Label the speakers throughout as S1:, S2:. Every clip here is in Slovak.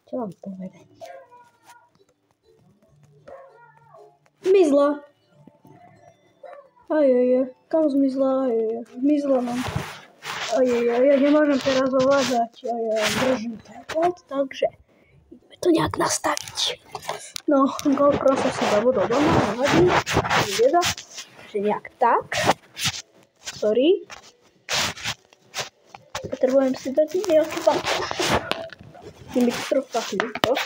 S1: Čo mám povedať? Zmizla. Ajajaj, kam zmizla? Ajajaj, zmizla nám. Ajajaj, ja nemôžem teraz ovládať. Ajajaj, držím telefón, takže ideme to nejak nastaviť. No, GoPro som si zabudol doma, nevadí, bieda, že nejak tak. Sorry. Potrebujem si dať nejaký batok. Je mi to trocha ľúto.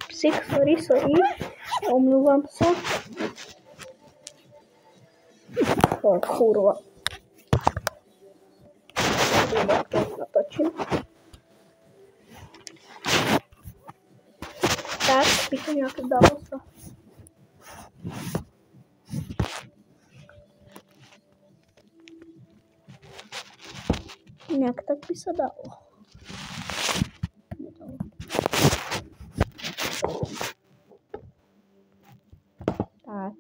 S1: Psík, sorry. Omlúvam sa. Kurva. Natočím. Tak, by to nejaké dalo sa. Nejak tak by sa dalo. Tak.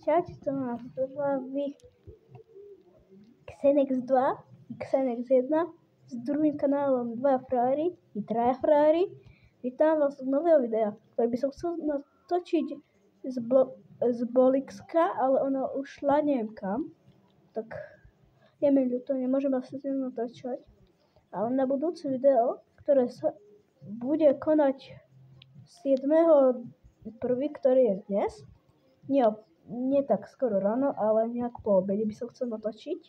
S1: Čaute, to nás zdraví Xenex 2 i Xenex 1 s druhým kanálom 2 frajery i 3 frajery. Vítam vás z nového videa, ktoré by som chcel natočiť z Bolixka, ale ona už šla neviem kam. Tak je mi ľúto, nemôžem asi s ňou natočať. Ale na budúce video, ktoré sa bude konať 7.1., ktorý je dnes, nie tak skoro ráno, ale nejak po obede by som chcel natočiť.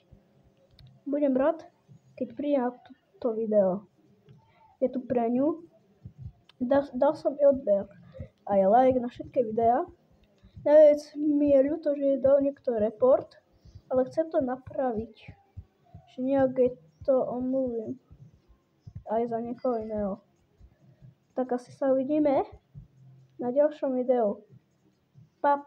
S1: Budem rád, keď príde na toto video. Je tu pre ňu. Dal som jej odber aj like na všetky videá. Najviac mi je ľúto, že jej dal niekto report, ale chcem to napraviť. Že nejak jej to omluvím. Aj za niekoho iného. Tak asi sa uvidíme na ďalšom videu. Pa.